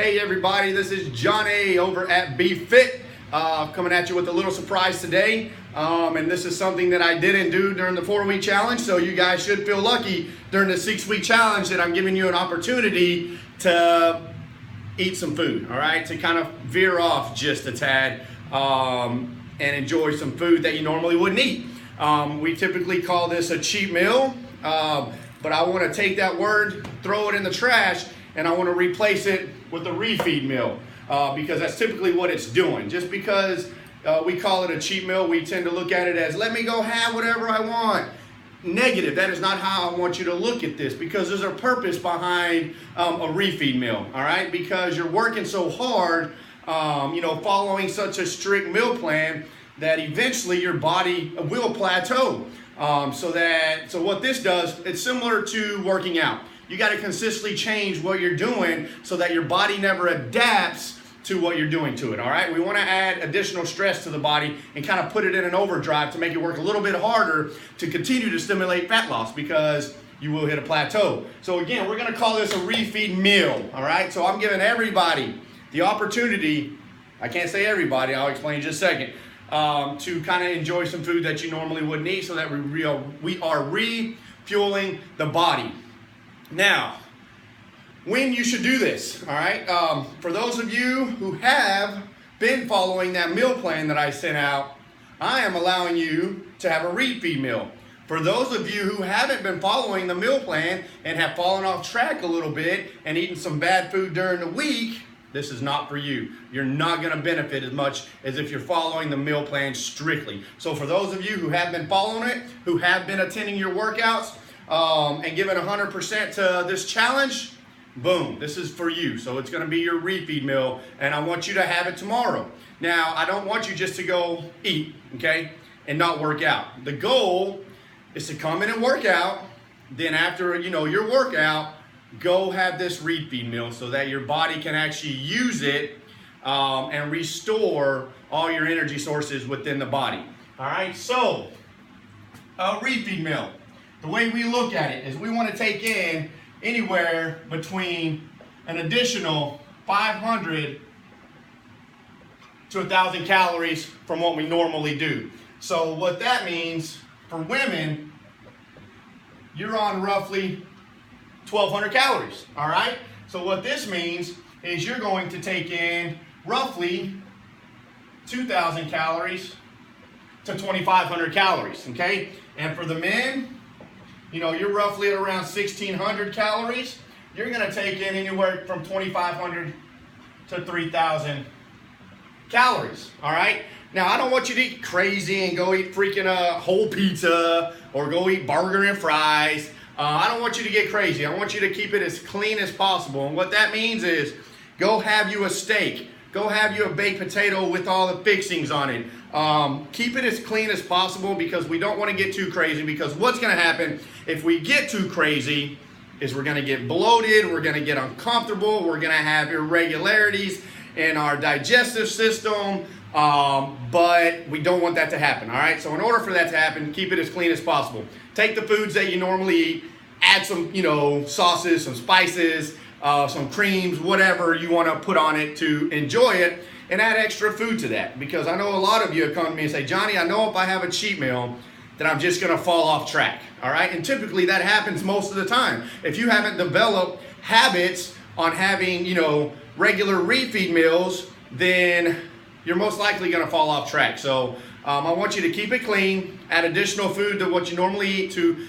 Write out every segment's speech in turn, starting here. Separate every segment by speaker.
Speaker 1: Hey everybody, this is Johnny over at BFit, coming at you with a little surprise today. And this is something that I didn't do during the 4-week challenge, so you guys should feel lucky during the 6-week challenge that I'm giving you an opportunity to eat some food, all right? To kind of veer off just a tad and enjoy some food that you normally wouldn't eat. We typically call this a cheat meal, but I want to take that word, throw it in the trash, and I want to replace it with a refeed meal because that's typically what it's doing. Just because we call it a cheat meal, we tend to look at it as, let me go have whatever I want. Negative. That is not how I want you to look at this, because there's a purpose behind a refeed meal, all right? Because you're working so hard, following such a strict meal plan that eventually your body will plateau. So what this does, it's similar to working out. You got to consistently change what you're doing so that your body never adapts to what you're doing to it, all right? We want to add additional stress to the body and kind of put it in an overdrive to make it work a little bit harder to continue to stimulate fat loss, because you will hit a plateau. So again, we're going to call this a refeed meal, all right? So I'm giving everybody the opportunity, I can't say everybody, I'll explain in just a second, to kind of enjoy some food that you normally wouldn't eat, so that we are refueling the body. Now, when you should do this, all right? For those of you who have been following that meal plan that I sent out, I am allowing you to have a refeed meal. For those of you who haven't been following the meal plan and have fallen off track a little bit and eaten some bad food during the week, this is not for you. You're not going to benefit as much as if you're following the meal plan strictly. So for those of you who have been following it, who have been attending your workouts, and giving 100% to this challenge, boom, this is for you. So it's going to be your refeed meal, and I want you to have it tomorrow. Now, I don't want you just to go eat, okay, and not work out. The goal is to come in and work out, then after, your workout, go have this refeed meal so that your body can actually use it and restore all your energy sources within the body. All right, so a refeed meal. The way we look at it is we want to take in anywhere between an additional 500 to 1,000 calories from what we normally do. So what that means for women, you're on roughly 1,200 calories, all right? So what this means is you're going to take in roughly 2,000 calories to 2,500 calories, okay? And for the men, you're roughly at around 1,600 calories. You're going to take in anywhere from 2,500 to 3,000 calories, all right? Now, I don't want you to eat crazy and go eat freaking a whole pizza or go eat burger and fries. I don't want you to get crazy. I want you to keep it as clean as possible. And what that means is go have you a steak. Go have you a baked potato with all the fixings on it. Keep it as clean as possible, because we don't want to get too crazy, because what's going to happen if we get too crazy is we're going to get bloated, we're going to get uncomfortable, we're going to have irregularities in our digestive system, but we don't want that to happen, all right? So in order for that to happen, keep it as clean as possible. Take the foods that you normally eat, add some, sauces, some spices, some creams, whatever you want to put on it to enjoy it, and add extra food to that. Because I know a lot of you have come to me and say, Johnny, I know if I have a cheat meal that I'm just going to fall off track, all right? And typically that happens most of the time. If you haven't developed habits on having, regular refeed meals, then you're most likely going to fall off track. So I want you to keep it clean, add additional food to what you normally eat to,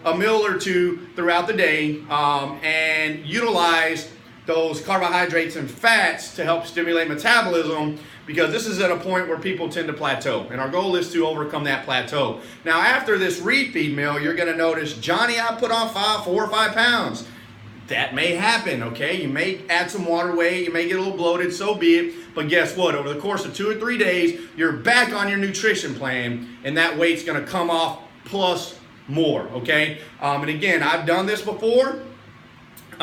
Speaker 1: a meal or two throughout the day, and utilize those carbohydrates and fats to help stimulate metabolism, because this is at a point where people tend to plateau, and our goal is to overcome that plateau. Now, after this refeed meal, you're going to notice, Johnny, I put on 4 or 5 pounds. That may happen, okay? You may add some water weight, you may get a little bloated, so be it. But guess what? Over the course of 2 or 3 days, you're back on your nutrition plan, and that weight's gonna come off plus more, okay? And again, I've done this before.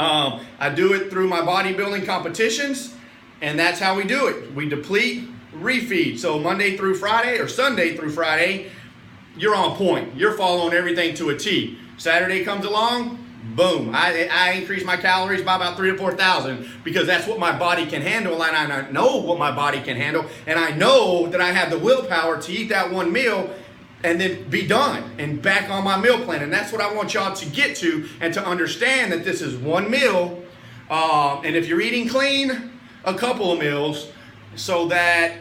Speaker 1: I do it through my bodybuilding competitions, and that's how we do it. We deplete, refeed. So Monday through Friday or Sunday through Friday, you're on point. You're following everything to a T. Saturday comes along, Boom. I increase my calories by about 3,000 to 4,000 because that's what my body can handle, and I know what my body can handle, and I know that I have the willpower to eat that one meal and then be done and back on my meal plan. And that's what I want y'all to get to, and to understand that this is one meal. And if you're eating clean, a couple of meals, so that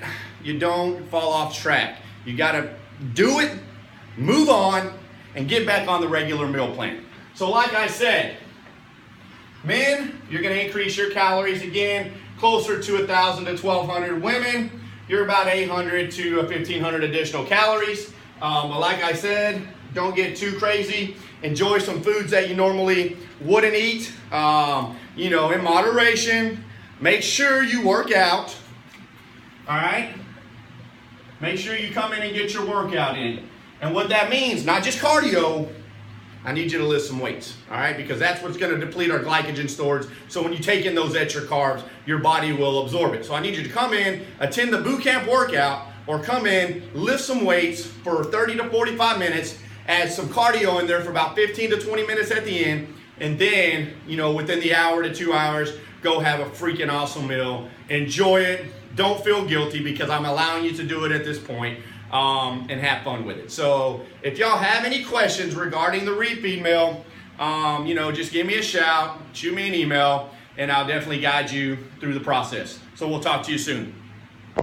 Speaker 1: you don't fall off track. You got to do it, move on, and get back on the regular meal plan. So like I said, men, you're going to increase your calories again closer to 1,000 to 1,200. Women, you're about 800 to 1,500 additional calories. But like I said, don't get too crazy. Enjoy some foods that you normally wouldn't eat, in moderation. Make sure you work out, all right? Make sure you come in and get your workout in. And what that means, not just cardio, I need you to lift some weights, all right? Because that's what's going to deplete our glycogen stores. So when you take in those extra carbs, your body will absorb it. So I need you to come in, attend the boot camp workout, or come in, lift some weights for 30 to 45 minutes, add some cardio in there for about 15 to 20 minutes at the end, and then, within the hour to 2 hours, go have a freaking awesome meal. Enjoy it. Don't feel guilty because I'm allowing you to do it at this point, and have fun with it. So if y'all have any questions regarding the refeed meal, just give me a shout, shoot me an email, and I'll definitely guide you through the process. So we'll talk to you soon.